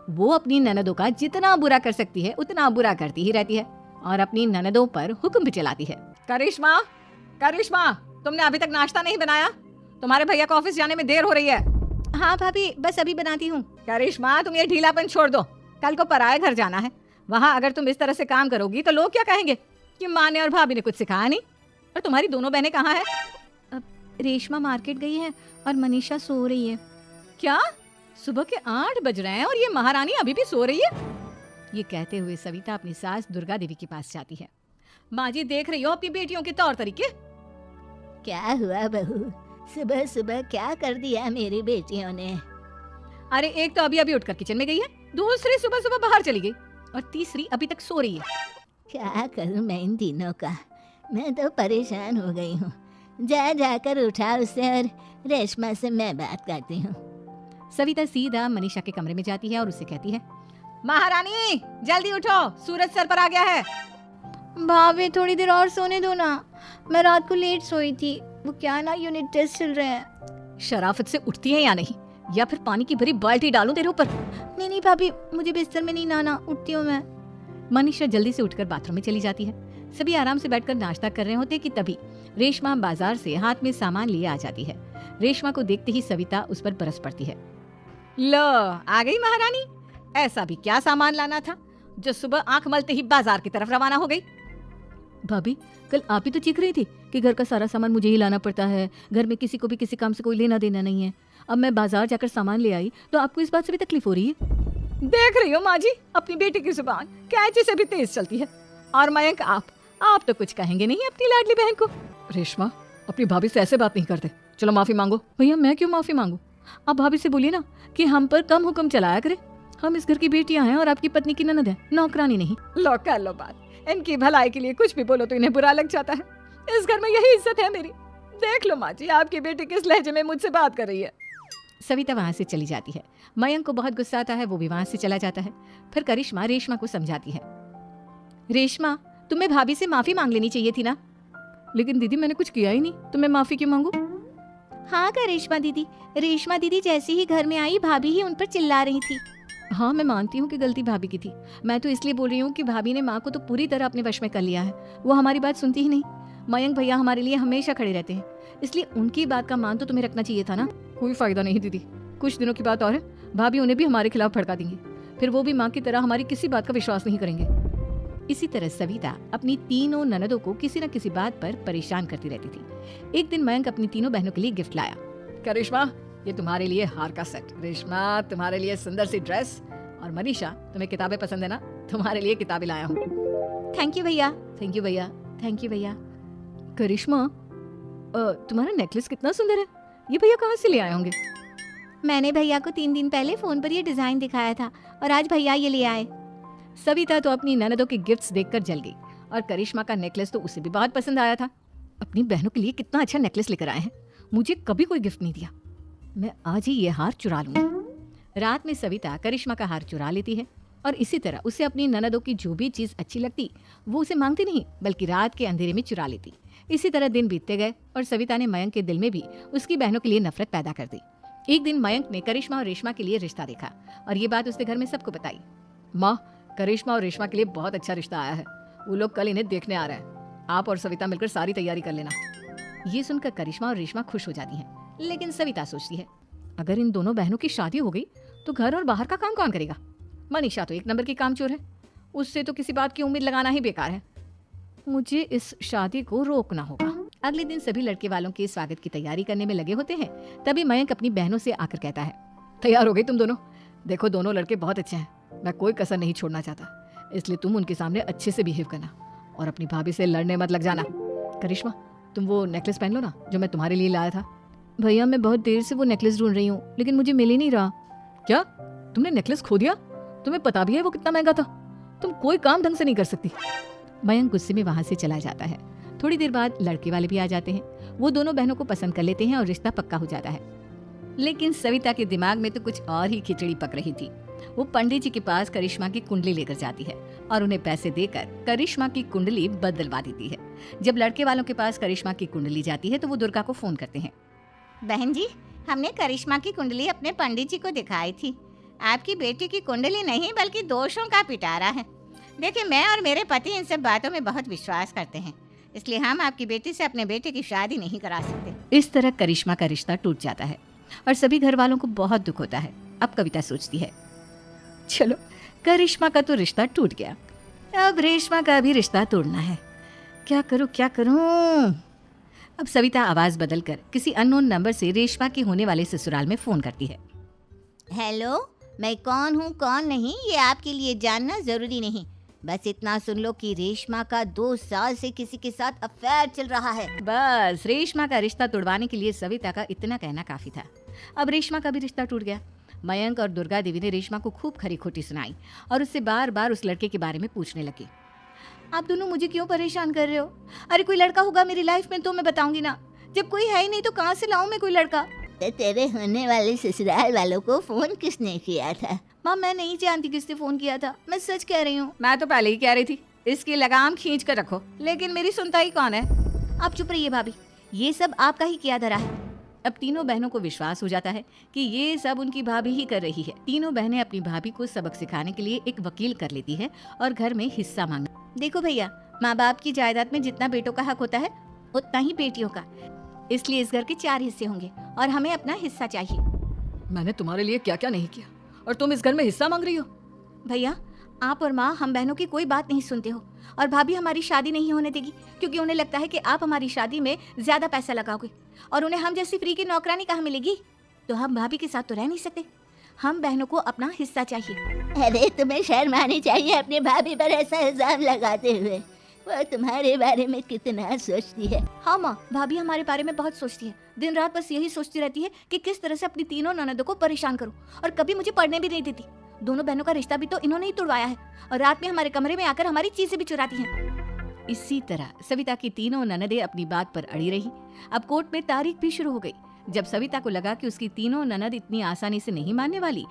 वो अपनी ननदों का जितना बुरा कर सकती है उतना बुरा करती ही रहती है और अपनी ननदों पर हुक्म भी चलाती है। करिश्मा, करिश्मा, तुमने अभी तक नाश्ता नहीं बनाया? तुम्हारे भैया को ऑफिस जाने में देर हो रही है। हाँ भाभी, बस अभी बनाती हूँ। करिश्मा, तुम ये ढीलापन छोड़ दो। कल को पराये घर जाना है। वहाँ अगर तुम इस तरह से काम करोगी तो लोग क्या कहेंगे कि माँ ने और भाभी ने कुछ सिखाया नहीं। और तुम्हारी दोनों बहनें कहाँ है? रेशमा मार्केट गई है और मनीषा सो रही है। क्या? सुबह के 8 बज रहे हैं और ये महारानी अभी भी सो रही है? ये कहते हुए सविता अपनी सास दुर्गा देवी के पास जाती है। माँ जी, देख रही हो अपनी बेटियों के तौर तरीके? क्या हुआ बहू, सुबह सुबह क्या कर दिया मेरी बेटियों ने? अरे एक तो अभी अभी उठकर किचन में गई है, दूसरी सुबह सुबह बाहर चली गई और तीसरी अभी तक सो रही है। क्या करूं मैं इन तीनों का, मैं तो परेशान हो गई हूँ। जा जाकर उठा उसे और रेशमा से मैं बात करती हूँ। सविता सीधा मनीषा के कमरे में जाती है और उसे कहती है, महारानी जल्दी उठो, सूरज सर पर आ गया है। भाभी थोड़ी देर और सोने दो ना, मैं रात को लेट सोई थी। वो क्या ना यूनिट टेस्ट चल रहे हैं। शराफत से उठती है या नहीं, या फिर पानी की भरी बाल्टी डालूं तेरे ऊपर? नहीं नहीं भाभी, मुझे बिस्तर में नहीं लाना, उठती हूँ मैं। मनीषा जल्दी से उठकर बाथरूम में चली जाती है। सभी आराम से बैठकर नाश्ता कर रहे होते कि तभी रेशमा बाजार से हाथ में सामान लिए आ जाती है। रेशमा को देखते ही सविता उस पर बरस पड़ती है। लो, आ गई महारानी। ऐसा भी क्या सामान लाना था जो सुबह आंख मलते ही बाजार की तरफ रवाना हो गई? भाभी, कल आप ही तो चीख रही थी कि घर का सारा सामान मुझे ही लाना पड़ता है, घर में किसी को भी किसी काम से कोई लेना देना नहीं है। अब मैं बाजार जाकर सामान ले आई तो आपको इस बात से भी तकलीफ हो रही है? देख रही हो माँ जी, अपनी बेटी की जुबान कैंची से भी तेज चलती है। और मयंक, आप तो कुछ कहेंगे नहीं अपनी लाडली बहन को। रेशमा, अपनी भाभी से ऐसे बात नहीं करते। चलो माफी मांगो। भैया, मैं क्यों माफी मांगू? आप भाभी से बोलिए ना कि हम पर कम हुक्म चलाया करे। हम इस घर की बेटियां हैं और आपकी पत्नी की ननद है, नौकरानी नहीं। लो कर लो बात, इनकी भलाई के लिए कुछ भी बोलो तो इन्हें बुरा लग जाता है। इस घर में यही इज्जत है मेरी। देख लो माँ जी, आपकी बेटी किस लहजे में मुझसे बात कर रही है। सविता वहाँ से चली जाती है। मयंक को बहुत गुस्सा आता है, वो भी वहाँ से चला जाता है। फिर करिश्मा रेशमा को समझाती है, रेशमा, तुम्हें भाभी से माफी मांग लेनी चाहिए थी ना। लेकिन दीदी, मैंने कुछ किया ही नहीं, तो मैं माफी क्यों मांगू? हाँ करिश्मा दीदी, रेशमा दीदी जैसे ही घर में आई भाभी ही उन पर चिल्ला रही थी। हाँ, मैं मानती हूँ कि गलती भाभी की थी। मैं तो इसलिए बोल रही हूँ कि भाभी ने माँ को तो पूरी तरह अपने वश में कर लिया है। वो हमारी बात सुनती ही नहीं। मयंक भैया हमारे लिए हमेशा खड़े रहते हैं, इसलिए उनकी बात का मान तो तुम्हें रखना चाहिए था ना। कोई फायदा नहीं दीदी, कुछ दिनों की बात और है, भाभी उन्हें भी हमारे खिलाफ भड़का देंगे। फिर वो भी माँ की तरह हमारी किसी बात का विश्वास नहीं करेंगे। इसी तरह सविता अपनी तीनों ननदों को किसी न किसी बात पर परेशान करती रहती थी। एक दिन मयंक अपनी तीनों बहनों के लिए गिफ्ट लाया। करिश्मा, ये तुम्हारे लिए हार का सेट। रेशमा, तुम्हारे लिए सुंदर सी ड्रेस। और मनीषा, तुम्हें किताबें पसंद है ना, तुम्हारे लिए किताबें लाया हूँ। थैंक यू भैया। थैंक यू भैया। थैंक यू भैया। करिश्मा, तुम्हारा नेकलेस कितना सुंदर है, ये भैया कहाँ से ले आए होंगे? मैंने भैया को 3 दिन पहले फोन पर ये डिजाइन दिखाया था और आज भैया ये ले आए। सविता तो अपनी ननदों के गिफ्ट्स देखकर जल गई और करिश्मा का नेकलेस तो उसे भी बहुत पसंद आया था। अपनी बहनों के लिए कितना अच्छा नेकलेस लेकर आए हैं, मुझे कभी कोई गिफ्ट नहीं दिया। मैं आज ही ये हार चुरा लूंगी। रात में सविता करिश्मा का हार चुरा लेती है और इसी तरह उसे अपनी ननदों की जो भी चीज अच्छी लगती वो उसे मांगती नहीं, बल्कि रात के अंधेरे में चुरा लेती। इसी तरह दिन बीतते गए और सविता ने मयंक के दिल में भी उसकी बहनों के लिए नफरत पैदा कर दी। एक दिन मयंक ने करिश्मा और रेशमा के लिए रिश्ता देखा और ये बात उसने घर में सबको बताई। माँ, करिश्मा और रेशमा के लिए बहुत अच्छा रिश्ता आया है, वो लोग कल इन्हें देखने आ रहे हैं। आप और सविता मिलकर सारी तैयारी कर लेना। ये सुनकर करिश्मा और रेशमा खुश हो जाती हैं, लेकिन सविता सोचती है, अगर इन दोनों बहनों की शादी हो गई तो घर और बाहर का काम कौन करेगा? मनीषा तो 1 नंबर की कामचोर है, उससे तो किसी बात की उम्मीद लगाना ही बेकार है। मुझे इस शादी को रोकना होगा। अगले दिन सभी लड़के वालों के स्वागत की तैयारी करने में लगे होते हैं। तभी मयंक अपनी बहनों से आकर कहता है, तैयार हो गई तुम दोनों? देखो, दोनों लड़के बहुत अच्छे हैं, मैं कोई कसर नहीं छोड़ना चाहता, इसलिए तुम उनके सामने अच्छे से बिहेव करना और अपनी भाभी से लड़ने मत लग जाना। करिश्मा, तुम वो नेकलेस पहन लो ना जो मैं तुम्हारे लिए लाया था। भैया, मैं बहुत देर से वो नेकलेस ढूंढ रही हूँ, लेकिन मुझे मिल ही नहीं रहा। क्या तुमने नेकलेस खो दिया? तुम्हें पता भी है वो कितना महंगा था, तुम कोई काम ढंग से नहीं कर सकती। मयंक गुस्से में वहां से चला जाता है। थोड़ी देर बाद लड़के वाले भी आ जाते हैं। वो दोनों बहनों को पसंद कर लेते हैं और रिश्ता पक्का हो जाता है। लेकिन सविता के दिमाग में तो कुछ और ही खिचड़ी पक रही थी। वो पंडित जी के पास करिश्मा की कुंडली लेकर जाती है और उन्हें पैसे देकर करिश्मा की कुंडली बदलवा देती है। जब लड़के वालों के पास करिश्मा की कुंडली जाती है तो वो दुर्गा को फोन करते हैं। बहन जी, हमने करिश्मा की कुंडली अपने पंडित जी को दिखाई थी, आपकी बेटी की कुंडली नहीं बल्कि दोषों का पिटारा है। देखिए, मैं और मेरे पति इन सब बातों में बहुत विश्वास करते हैं, इसलिए हम आपकी बेटी से अपने बेटे की शादी नहीं करा सकते। इस तरह करिश्मा का रिश्ता टूट जाता है और सभी घर वालों को बहुत दुख होता है। अब कविता सोचती है, चलो करिश्मा का तो रिश्ता टूट गया, अब रेशमा का भी रिश्ता तोड़ना है। क्या करूं क्या करूं? अब सविता आवाज बदलकर किसी अननोन नंबर से रेशमा के होने वाले ससुराल में फोन करती है। हेलो, मैं कौन हूँ कौन नहीं ये आपके लिए जानना जरूरी नहीं, बस इतना सुन लो कि रेशमा का 2 साल से किसी के साथ अफेयर चल रहा है। बस रेशमा का रिश्ता तोड़वाने के लिए सविता का इतना कहना काफी था। अब रेशमा का भी रिश्ता टूट गया। मयंक और दुर्गा देवी ने रेशमा को खूब खरी खोटी सुनाई और उससे बार बार उस लड़के के बारे में पूछने लगी। आप दोनों मुझे क्यों परेशान कर रहे हो? अरे कोई लड़का होगा मेरी लाइफ में तो मैं बताऊंगी ना, जब कोई है ही नहीं तो कहाँ से लाऊं मैं कोई लड़का? तो तेरे होने वाले ससुराल वालों को फोन किसने किया था? माँ मैं नहीं जानती किसने फोन किया था, मैं सच कह रही हूँ। मैं तो पहले ही कह रही थी इसकी लगाम खींच कर रखो, लेकिन मेरी सुनता ही कौन है? आप चुप रहिए भाभी, ये सब आपका ही किया धरा है। अब तीनों बहनों को विश्वास हो जाता है कि ये सब उनकी भाभी ही कर रही है। तीनों बहनें अपनी भाभी को सबक सिखाने के लिए एक वकील कर लेती है और घर में हिस्सा मांगना। देखो भैया, माँ बाप की जायदाद में जितना बेटों का हक होता है उतना ही बेटियों का, इसलिए इस घर के 4 हिस्से होंगे और हमें अपना हिस्सा चाहिए। मैंने तुम्हारे लिए क्या क्या नहीं किया और तुम इस घर में हिस्सा मांग रही हो? भैया, आप और माँ हम बहनों की कोई बात नहीं सुनते हो और भाभी हमारी शादी नहीं होने देगी क्योंकि उन्हें लगता है कि आप हमारी शादी में ज्यादा पैसा लगाओगे और उन्हें हम जैसी फ्री की नौकरानी कहाँ मिलेगी। तो हम भाभी के साथ तो रह नहीं सकते, हम बहनों को अपना हिस्सा चाहिए। अरे तुम्हें शर्म आनी चाहिए अपनी भाभी पर ऐसा इल्जाम लगाते हुए, वो तुम्हारे बारे में कितना सोचती है। हाँ माँ, भाभी हमारे बारे में बहुत सोचती है, दिन रात बस यही सोचती रहती है कि किस तरह से अपनी तीनों ननदों को परेशान करूं और कभी मुझे पढ़ने भी नहीं देती। दोनों बहनों का रिश्ता भी तो इन्होंने ही तोड़वाया है और रात में हमारे कमरे में आकर हमारी चीजें भी चुराती हैं। इसी तरह सविता की तीनों ननदें अपनी बात पर अड़ी रही। अब कोर्ट में तारीख भी शुरू हो गई। जब सविता को लगा कि उसकी तीनों ननद इतनी आसानी से नहीं मानने वाली,